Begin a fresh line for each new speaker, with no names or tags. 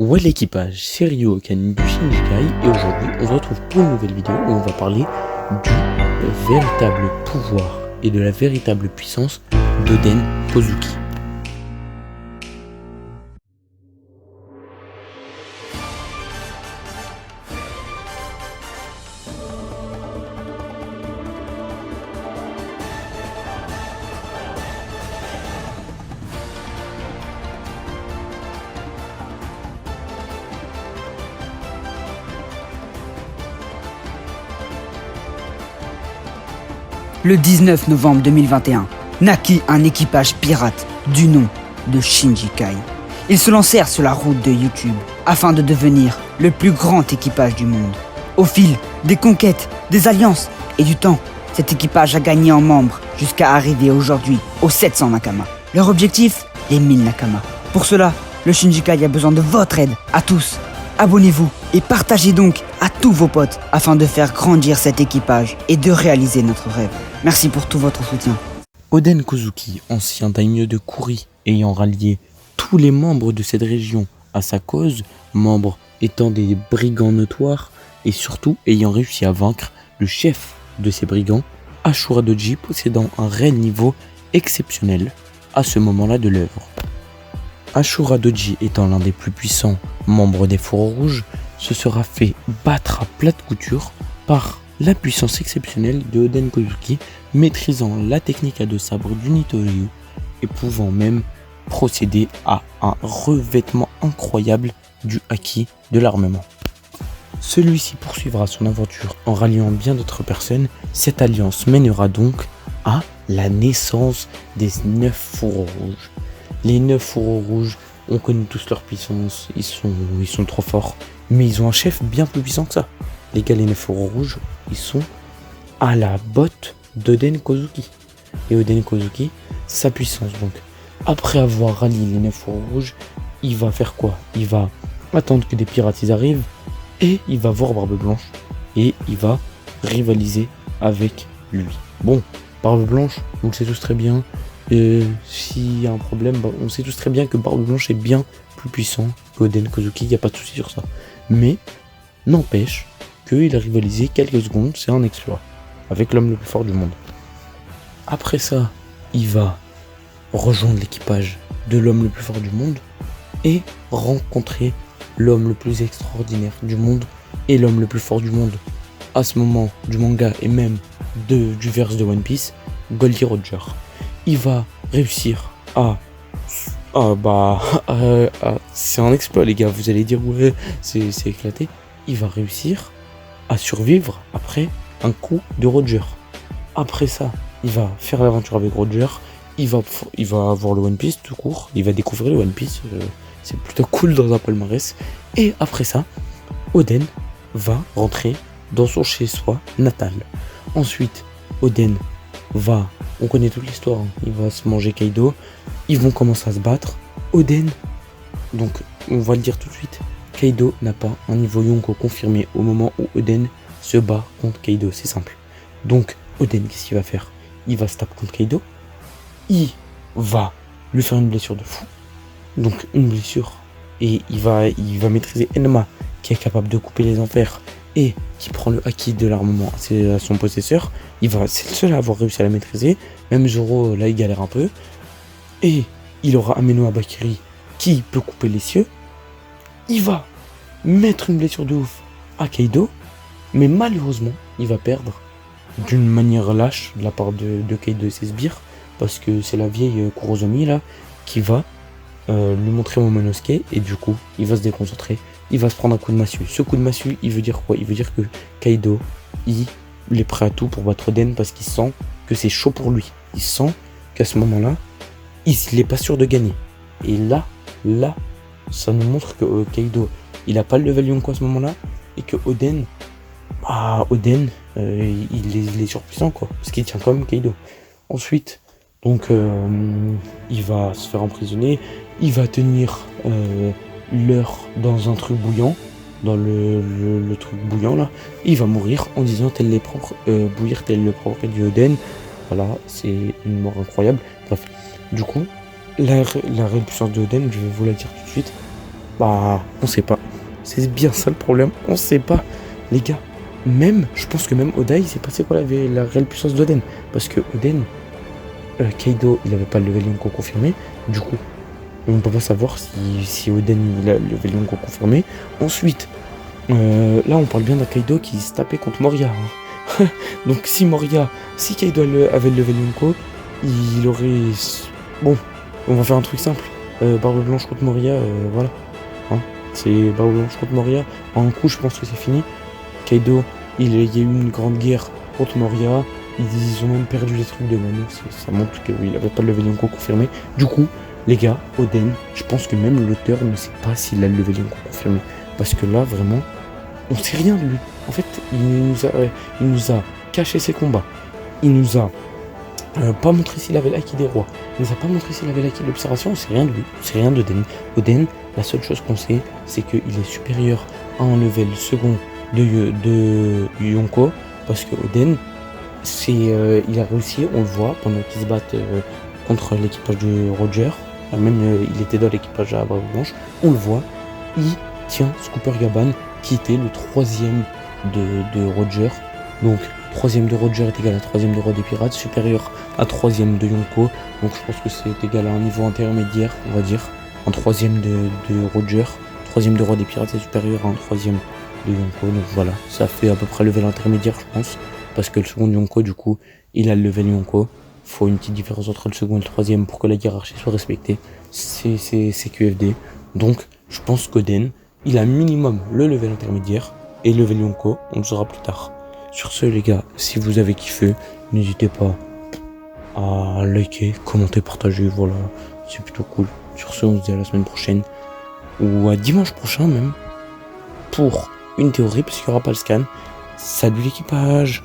Ouais l'équipage, c'est Ryo Okani du Shinjikai et aujourd'hui on se retrouve pour une nouvelle vidéo où on va parler du véritable pouvoir et de la véritable puissance d'Oden Kozuki.
Le 19 novembre 2021, naquit un équipage pirate du nom de Shinjikai. Ils se lancèrent sur la route de YouTube afin de devenir le plus grand équipage du monde. Au fil des conquêtes, des alliances et du temps, cet équipage a gagné en membres jusqu'à arriver aujourd'hui aux 700 Nakama. Leur objectif, les 1000 Nakama. Pour cela, le Shinjikai a besoin de votre aide, à tous. Abonnez-vous et partagez donc à tous vos potes afin de faire grandir cet équipage et de réaliser notre rêve. Merci pour tout votre soutien.
Oden Kozuki, ancien daimyo de Kuri, ayant rallié tous les membres de cette région à sa cause, membres étant des brigands notoires et surtout ayant réussi à vaincre le chef de ces brigands, Ashura Doji, possédant un réel niveau exceptionnel à ce moment-là de l'œuvre. Ashura Doji étant l'un des plus puissants membres des Fourreaux Rouges, se sera fait battre à plate couture par la puissance exceptionnelle de Oden Kozuki, maîtrisant la technique à deux sabres du Nitoryu et pouvant même procéder à un revêtement incroyable du haki de l'armement. Celui-ci poursuivra son aventure en ralliant bien d'autres personnes. Cette alliance mènera donc à la naissance des 9 Fourreaux Rouges. Les 9 Fourreaux Rouges, on connaît tous leur puissance, ils sont trop forts, mais ils ont un chef bien plus puissant que ça. Les gars, les 9 Fourreaux Rouges, ils sont à la botte d'Oden Kozuki. Et Oden Kozuki, sa puissance donc. Après avoir rallié les 9 Fourreaux Rouges, il va faire quoi? Il va attendre que des pirates ils arrivent, et il va voir Barbe Blanche, et il va rivaliser avec lui. Bon, Barbe Blanche, on le sait tous très bien. S'il y a un problème, on sait tous très bien que Barbe Blanche est bien plus puissant qu'Oden Kozuki, il n'y a pas de souci sur ça. Mais, n'empêche qu'il a rivalisé quelques secondes, c'est un exploit, avec l'homme le plus fort du monde. Après ça, il va rejoindre l'équipage de l'homme le plus fort du monde et rencontrer l'homme le plus extraordinaire du monde et l'homme le plus fort du monde à ce moment du manga et même du verse de One Piece, Goldie Roger. Il va réussir c'est un exploit les gars, vous allez dire ouais c'est éclaté. Il va réussir à survivre après un coup de Roger. Après ça, il va faire l'aventure avec Roger, il va avoir le One Piece tout court, il va découvrir le One Piece, c'est plutôt cool dans un palmarès. Et après ça, Oden va rentrer dans son chez-soi natal. Ensuite, Oden on connaît toute l'histoire, hein. Il va se manger Kaido, ils vont commencer à se battre. Oden, donc on va le dire tout de suite, Kaido n'a pas un niveau Yonko confirmé au moment où Oden se bat contre Kaido, c'est simple. Donc Oden, qu'est-ce qu'il va faire? Il va se taper contre Kaido, il va lui faire une blessure de fou, donc une blessure, et il va maîtriser Enma, qui est capable de couper les enfers, et qui prend le haki de l'armement à son possesseur. C'est le seul à avoir réussi à la maîtriser. Même Zoro, là, il galère un peu. Et il aura Ameno Abakiri qui peut couper les cieux. Il va mettre une blessure de ouf à Kaido. Mais malheureusement, il va perdre d'une manière lâche de la part de Kaido et ses sbires. Parce que c'est la vieille Kurozomi, là, qui va lui montrer Momonosuke. Et du coup, il va se déconcentrer. Il va se prendre un coup de massue. Ce coup de massue, il veut dire quoi? Il veut dire que Kaido, il est prêt à tout pour battre Oden parce qu'il sent que c'est chaud pour lui. Il sent qu'à ce moment-là, il n'est pas sûr de gagner. Et là, ça nous montre que Kaido, il n'a pas le level Yonko à ce moment-là. Et que Oden, il est surpuissant, quoi. Parce qu'il tient quand même Kaido. Ensuite, donc, il va se faire emprisonner. Il va tenir l'heure dans un truc bouillant, dans le truc bouillant là, et il va mourir en disant tel les propres, bouillir tel le propre du Oden. Voilà, c'est une mort incroyable. Bref, du coup, la réelle puissance de Oden, je vais vous la dire tout de suite. Bah, on sait pas. C'est bien ça le problème, on sait pas. Les gars, même, je pense que même Oda, il s'est passé quoi la réelle puissance d'Oden. Parce que Oden, Kaido, il avait pas le level Yonko confirmé. Du coup, on peut pas savoir si Oden, il a le level Yonko confirmé. Ensuite, là, on parle bien d'un Kaido qui se tapait contre Moria. Hein. Donc, si Kaido avait le level Yonko, il aurait... Bon, on va faire un truc simple. Barbe Blanche contre Moria, voilà. Hein, c'est Barbe Blanche contre Moria. En un coup, je pense que c'est fini. Kaido, il y a eu une grande guerre contre Moria. Ils ont même perdu les trucs de Wano. Ça montre qu'il avait pas le level Yonko confirmé. Du coup, les gars, Oden, je pense que même l'auteur ne sait pas s'il a le level Yonko confirmé. Parce que là, vraiment, on sait rien de lui. En fait, il nous a caché ses combats. Il nous a pas montré s'il avait l'acquis des rois. Il nous a pas montré s'il avait l'acquis de l'observation. On sait rien de lui. On sait rien d'Oden. Oden, la seule chose qu'on sait, c'est qu'il est supérieur à un level second de Yonko. Parce que Oden, il a réussi, on le voit, pendant qu'ils se battent contre l'équipage de Roger. Même il était dans l'équipage à Barbe Blanche. On le voit. Il tient Scooper Gaban, qui était le troisième de Roger. Donc, troisième de Roger est égal à troisième de Roi des Pirates, supérieur à troisième de Yonko. Donc, je pense que c'est égal à un niveau intermédiaire, on va dire. Un troisième de Roger, troisième de Roi des Pirates, c'est supérieur à un troisième de Yonko. Donc, voilà, ça fait à peu près level intermédiaire, je pense. Parce que le second de Yonko, du coup, il a le level Yonko. Faut une petite différence entre le second et le troisième pour que la hiérarchie soit respectée. C'est QFD. Donc, je pense qu'Oden, il a minimum le level intermédiaire et le level Yonko, on le saura plus tard. Sur ce, les gars, si vous avez kiffé, n'hésitez pas à liker, commenter, partager, voilà, c'est plutôt cool. Sur ce, on se dit à la semaine prochaine, ou à dimanche prochain même, pour une théorie, parce qu'il n'y aura pas le scan. Salut l'équipage!